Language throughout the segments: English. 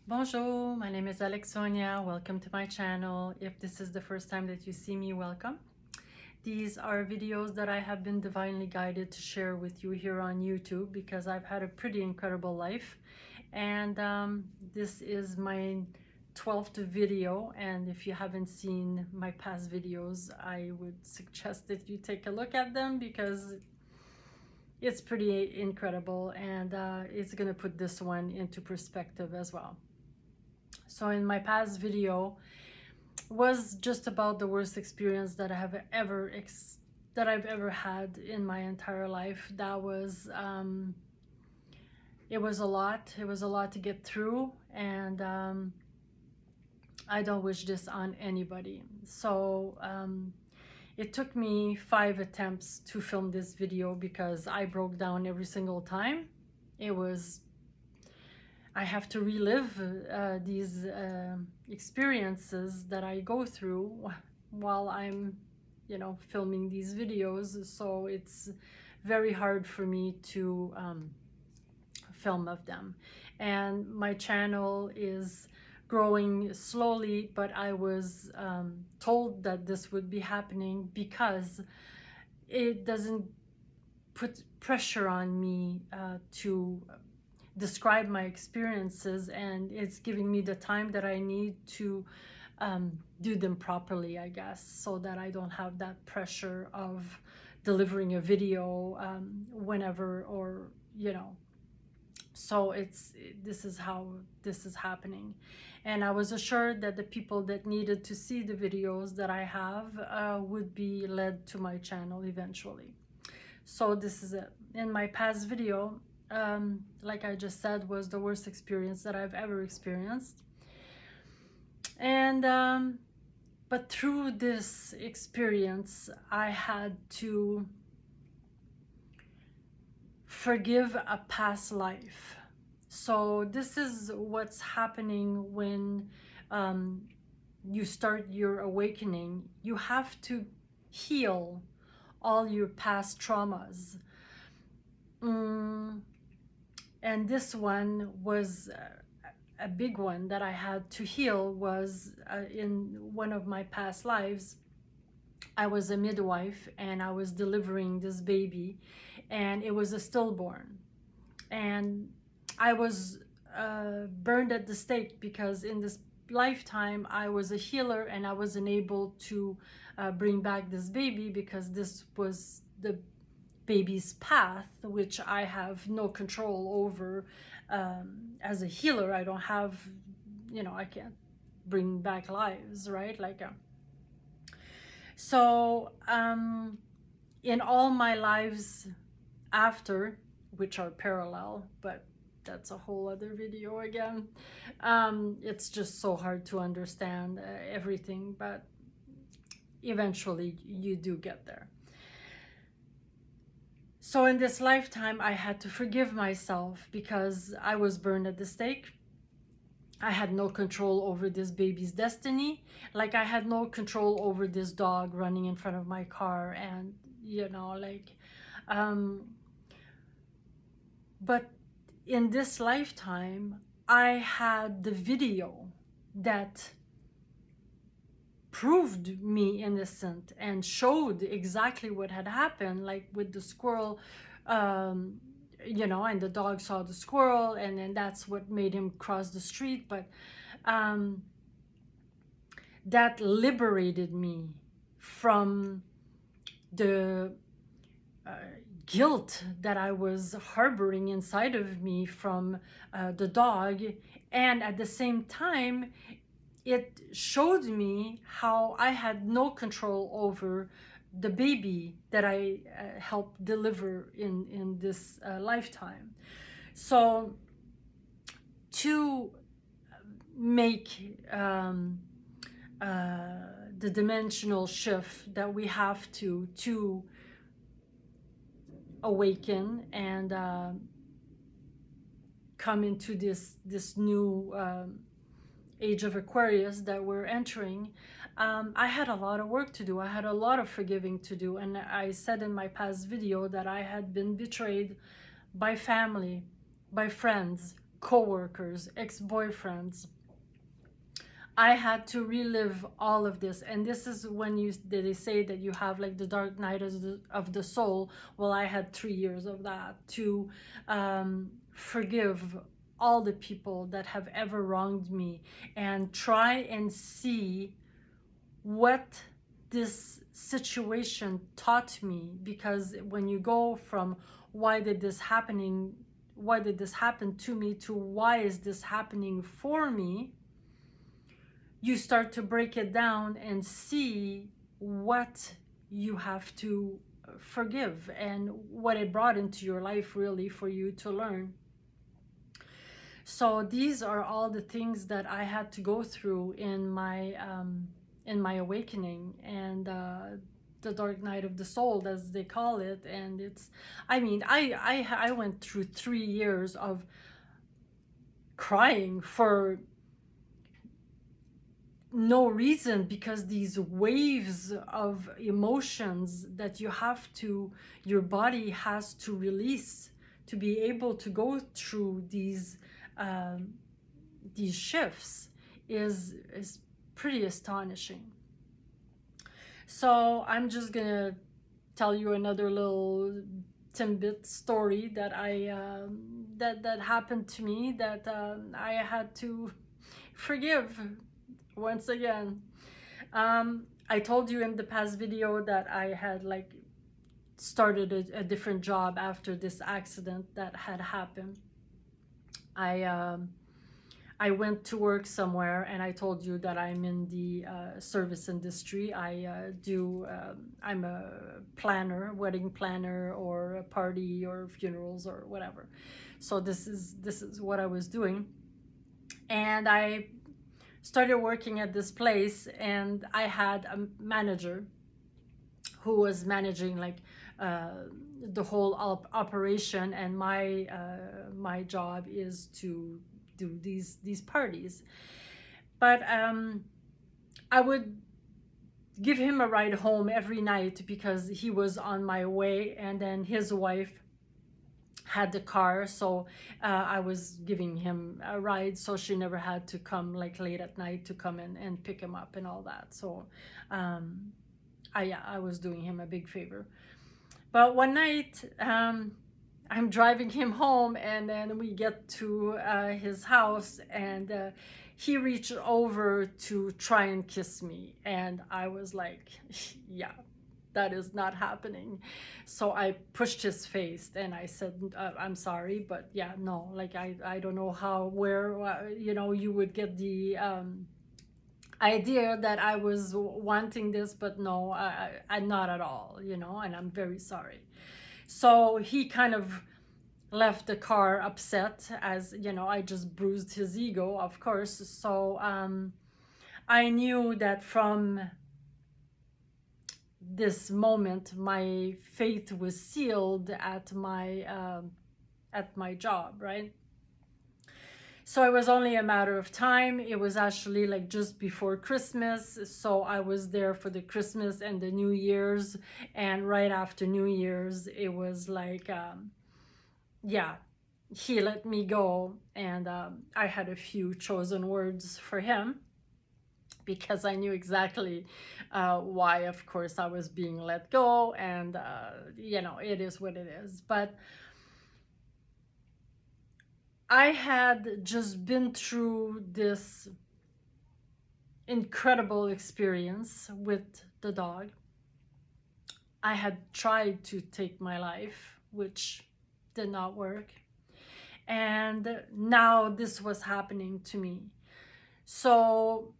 Bonjour, my name is Alexonia. Welcome to my channel. If this is the first time that you see me, welcome. These are videos that I have been divinely guided to share with you here on YouTube because I've had a pretty incredible life. And this is my 12th video, and if you haven't seen my past videos, I would suggest that you take a look at them because it's pretty incredible, and it's gonna put this one into perspective as well. So in my past video was just about the worst experience that I've ever had in my entire life. That was it was a lot. It was a lot to get through, and I don't wish this on anybody. So it took me 5 attempts to film this video because I broke down every single time. It was I have to relive these experiences that I go through while I'm, filming these videos. So it's very hard for me to film of them. And my channel is growing slowly, but I was told that this would be happening because it doesn't put pressure on me to describe my experiences, and it's giving me the time that I need to do them properly, I guess, so that I don't have that pressure of delivering a video whenever, or so this is how this is happening. And I was assured that the people that needed to see the videos that I have would be led to my channel eventually. So this is it. In my past video, like I just said, was the worst experience that I've ever experienced. And but through this experience, I had to forgive a past life. So this is what's happening when you start your awakening. You have to heal all your past traumas. And this one was a big one that I had to heal. Was in one of my past lives, I was a midwife and I was delivering this baby, and it was a stillborn. And I was burned at the stake because in this lifetime I was a healer and I wasn't able to bring back this baby because this was the baby's path, which I have no control over. As a healer, I don't have, I can't bring back lives, right? So in all my lives after, which are parallel, but that's a whole other video again. It's just so hard to understand everything, but eventually you do get there. So in this lifetime, I had to forgive myself because I was burned at the stake. I had no control over this baby's destiny. Like I had no control over this dog running in front of my car, and but in this lifetime, I had the video that proved me innocent and showed exactly what had happened, like with the squirrel, and the dog saw the squirrel, and then that's what made him cross the street. But that liberated me from the guilt that I was harboring inside of me from the dog. And at the same time, it showed me how I had no control over the baby that I helped deliver in this lifetime. So to make the dimensional shift that we have to awaken and come into this new age of Aquarius that we're entering, I had a lot of work to do. I had a lot of forgiving to do. And I said in my past video that I had been betrayed by family, by friends, co-workers, ex-boyfriends. I had to relive all of this. And this is when they say that you have like the dark night of the soul. Well, I had 3 years of that to forgive all the people that have ever wronged me and try and see what this situation taught me. Because when you go from why did this happen to me to why is this happening for me, you start to break it down and see what you have to forgive and what it brought into your life really for you to learn. So these are all the things that I had to go through in my awakening, and the dark night of the soul, as they call it. And it's, I mean, I went through 3 years of crying for no reason, because these waves of emotions that your body has to release to be able to go through these shifts is pretty astonishing. So I'm just gonna tell you another little Timbit story that that happened to me, that I had to forgive once again. I told you in the past video that I had like started a different job after this accident that had happened. I went to work somewhere, and I told you that I'm in the service industry. I'm a planner, wedding planner, or a party or funerals or whatever. So this is what I was doing. And I started working at this place, and I had a manager who was managing like the whole operation, and my job is to do these parties. But I would give him a ride home every night because he was on my way, and then his wife had the car, so I was giving him a ride, so she never had to come like late at night to come in and pick him up and all that. So I was doing him a big favor. But one night I'm driving him home, and then we get to his house, and he reached over to try and kiss me, and I was like, yeah, that is not happening. So I pushed his face and I said, I'm sorry, but yeah, no, like I don't know where you would get the idea that I was wanting this, but no, I not at all, and I'm very sorry. So he kind of left the car upset, as I just bruised his ego, of course. So I knew that from this moment my faith was sealed at my job, right? So it was only a matter of time. It was actually like just before Christmas. So I was there for the Christmas and the New Year's. And right after New Year's, it was like, yeah, he let me go. And I had a few chosen words for him, because I knew exactly why, of course, I was being let go. And, it is what it is. But I had just been through this incredible experience with the dog. I had tried to take my life, which did not work. And now this was happening to me. So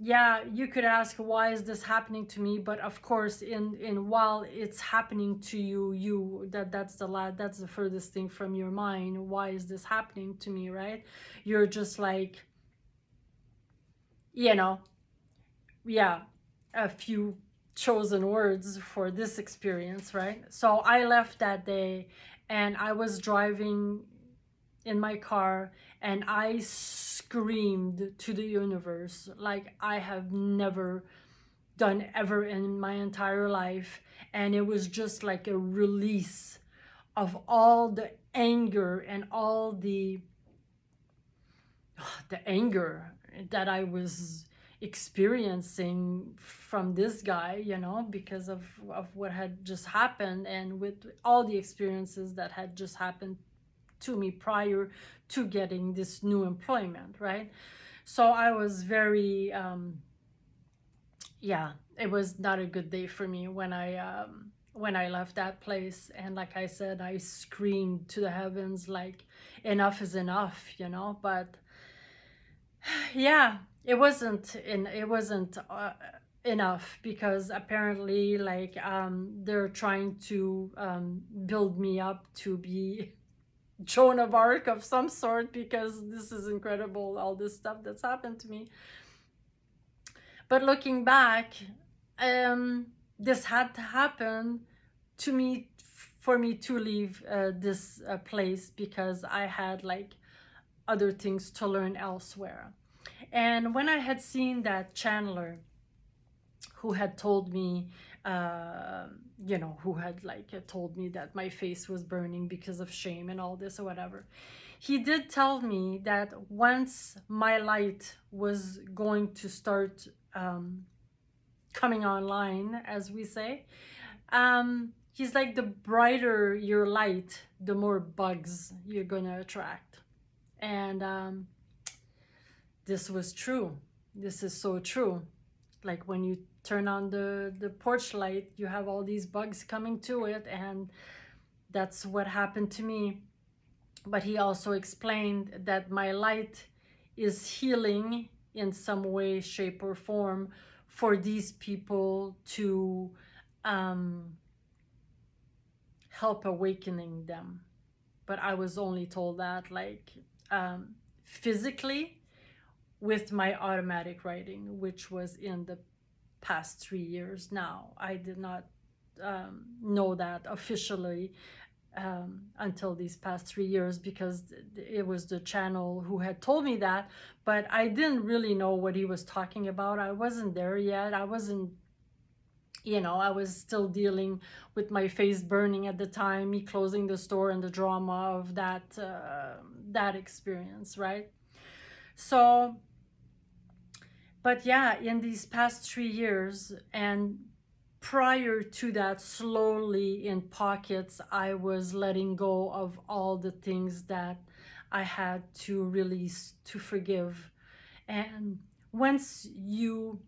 yeah, you could ask, why is this happening to me? But of course, in while it's happening to you, that's the furthest thing from your mind. Why is this happening to me, right? You're just like, yeah, a few chosen words for this experience, right? So I left that day, and I was driving in my car, and I screamed to the universe like I have never done ever in my entire life. And it was just like a release of all the anger and all the the anger that I was experiencing from this guy, you know, because of what had just happened, and with all the experiences that had just happened to me prior to getting this new employment, right? So I was very, yeah, it was not a good day for me when I left that place. And like I said, I screamed to the heavens, like, enough is enough, you know. But yeah, it wasn't enough, because apparently, like, they're trying to build me up to be Joan of Arc of some sort, because this is incredible, all this stuff that's happened to me. But looking back, this had to happen to me for me to leave this place, because I had like other things to learn elsewhere. And when I had seen that Chandler, who had told me, uh, you know, who had like told me that my face was burning because of shame and all this or whatever, he did tell me that once my light was going to start coming online, as we say, he's like, the brighter your light, the more bugs you're gonna attract. And this was true. This is so true. Like when you turn on the porch light, you have all these bugs coming to it, and that's what happened to me. But he also explained that my light is healing in some way, shape, or form for these people to help awakening them. But I was only told that like physically, with my automatic writing, which was in the past 3 years now. I did not know that officially until these past 3 years, because it was the channel who had told me that. But I didn't really know what he was talking about. I wasn't there yet. I wasn't, you know, I was still dealing with my face burning at the time, me closing the store, and the drama of that experience, right? So, but yeah, in these past 3 years, and prior to that, slowly in pockets, I was letting go of all the things that I had to release, to forgive. And once you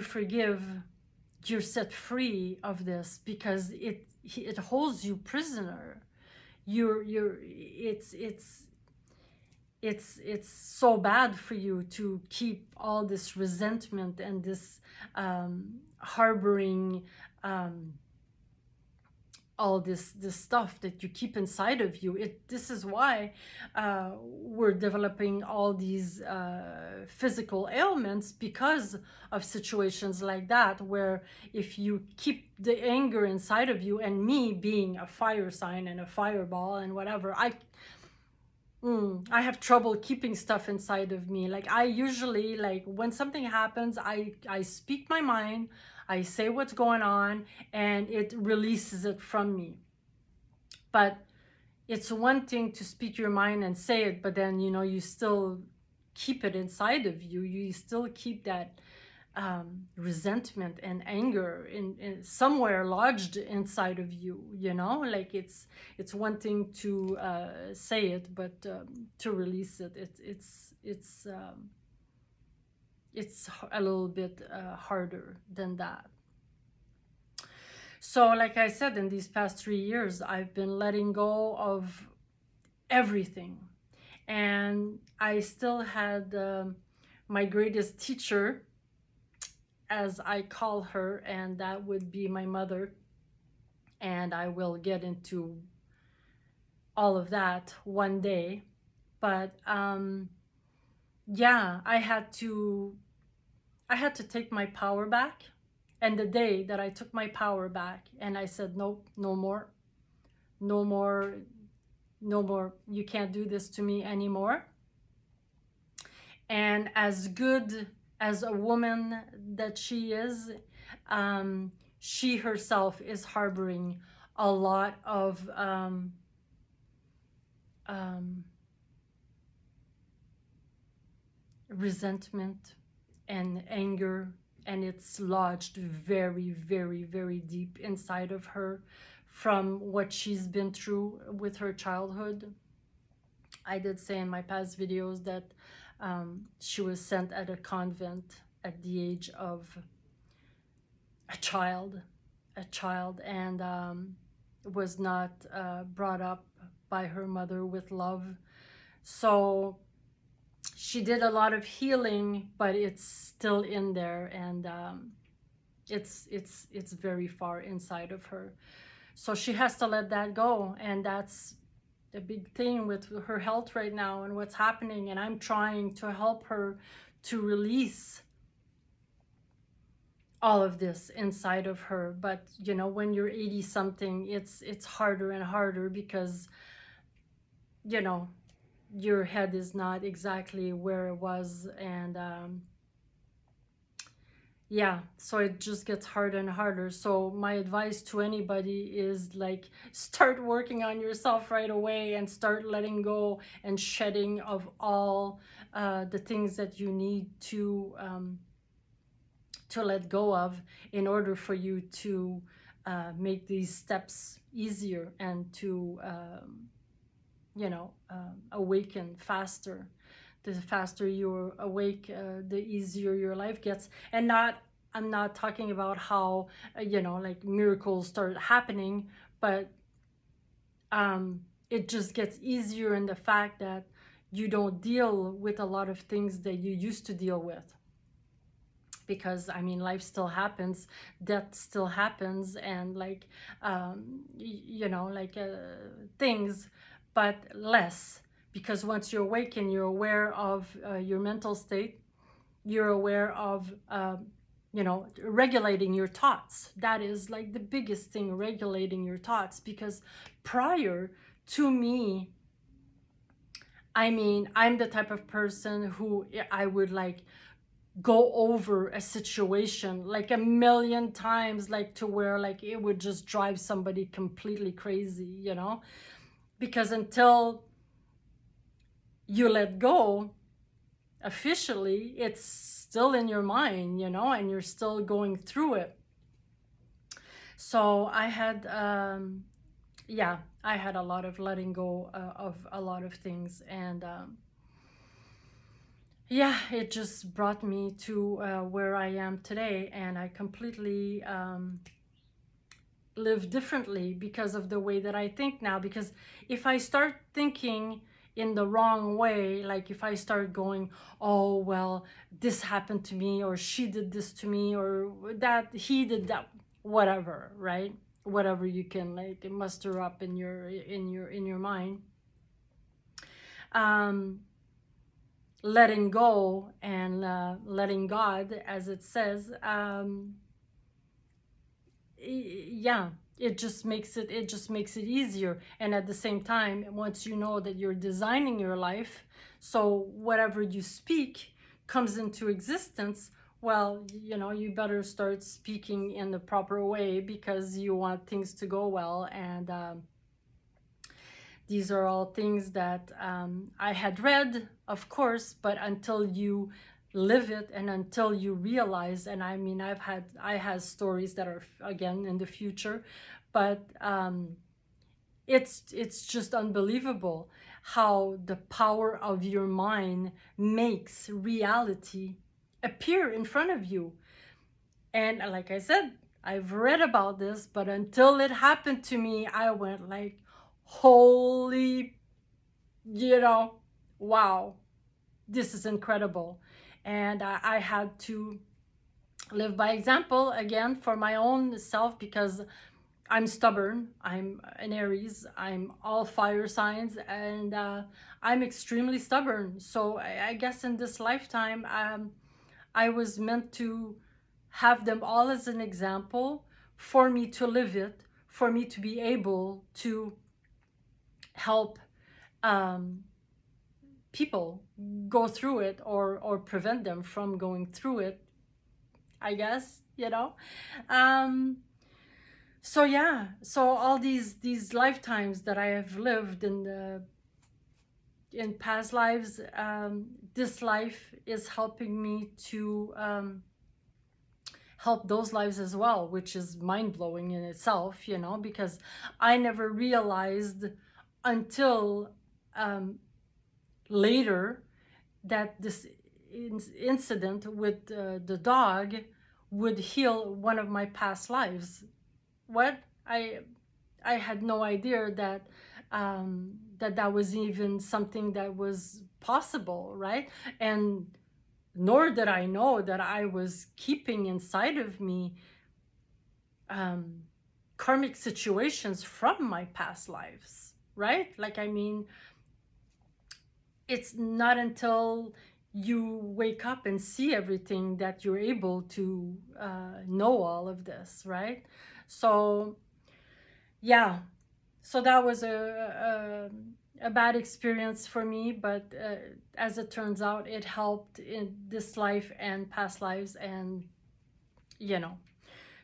forgive, you're set free of this, because it holds you prisoner. It's so bad for you to keep all this resentment and this harboring all this stuff that you keep inside of you. This is why we're developing all these physical ailments, because of situations like that, where if you keep the anger inside of you, and me being a fire sign and a fireball and whatever, I have trouble keeping stuff inside of me. Like I usually, like when something happens, I speak my mind, I say what's going on, and it releases it from me. But it's one thing to speak your mind and say it, but then, you know, you still keep it inside of you. You still keep that resentment and anger in somewhere lodged inside of you, you know. Like it's one thing to say it, but to release it, it's a little bit harder than that. So like I said, in these past 3 years, I've been letting go of everything, and I still had my greatest teacher, as I call her, and that would be my mother. And I will get into all of that one day. But yeah, I had to take my power back. And the day that I took my power back and I said, nope, no more, no more, no more, you can't do this to me anymore. And as good as a woman that she is, she herself is harboring a lot of resentment and anger, and it's lodged very, very, very deep inside of her from what she's been through with her childhood. I did say in my past videos that she was sent at a convent at the age of a child, and was not brought up by her mother with love. So she did a lot of healing, but it's still in there, and it's very far inside of her. So she has to let that go, and that's the big thing with her health right now and what's happening. And I'm trying to help her to release all of this inside of her. But you know, when you're 80 something, it's harder and harder, because you know, your head is not exactly where it was. And yeah, so it just gets harder and harder. So my advice to anybody is, like, start working on yourself right away and start letting go and shedding of all the things that you need to let go of, in order for you to make these steps easier, and to you know, awaken faster. The faster you're awake, the easier your life gets. And I'm not talking about how you know, like, miracles start happening, but it just gets easier in the fact that you don't deal with a lot of things that you used to deal with. Because I mean, life still happens, death still happens, and like you know, like things, but less. Because once you're awake and you're aware of your mental state, you're aware of you know, regulating your thoughts. That is like the biggest thing, regulating your thoughts. Because prior to me, I mean, I'm the type of person who I would like go over a situation like a million times, like to where like it would just drive somebody completely crazy, you know. Because until you let go officially, it's still in your mind, you know, and you're still going through it. So I had yeah, I had a lot of letting go of a lot of things. And yeah, it just brought me to where I am today, and I completely live differently because of the way that I think now. Because if I start thinking in the wrong way, like if I start going, oh well, this happened to me, or she did this to me, or that he did that, whatever, right? Whatever you can like muster up in your mind. Letting go and letting God, as it says, yeah, it just makes it easier. And at the same time, once you know that you're designing your life, so whatever you speak comes into existence, well, you know, you better start speaking in the proper way, because you want things to go well. And these are all things that I had read, of course, but until you live it and until you realize, and I mean, I have stories that are again in the future, but it's just unbelievable how the power of your mind makes reality appear in front of you. And like I said, I've read about this, but until it happened to me, I went like, holy, you know, wow, this is incredible. And I had to live by example again for my own self, because I'm stubborn. I'm an Aries. I'm all fire signs, and I'm extremely stubborn. So I guess in this lifetime, I was meant to have them all as an example for me to live it, for me to be able to help people go through it, or prevent them from going through it, I guess, you know. So yeah, so all these lifetimes that I have lived in the in past lives, this life is helping me to help those lives as well, which is mind-blowing in itself, you know, because I never realized until later that this incident with the dog would heal one of my past lives. What? I had no idea that that was even something that was possible, right? And nor did I know that I was keeping inside of me karmic situations from my past lives, right? Like, I mean, it's not until you wake up and see everything that you're able to know all of this, right? So yeah, so that was a bad experience for me, but as it turns out, it helped in this life and past lives, and you know.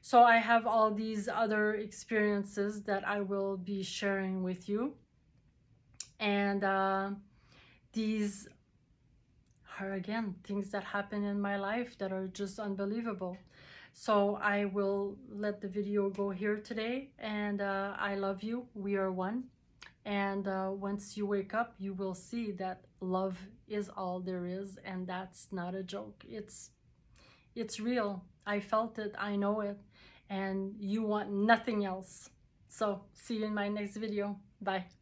So I have all these other experiences that I will be sharing with you, and these are again things that happen in my life that are just unbelievable. So I will let the video go here today, and I love you. We are one. And once you wake up, you will see that love is all there is, and that's not a joke. It's real. I felt it, I know it, and you want nothing else. So see you in my next video. Bye.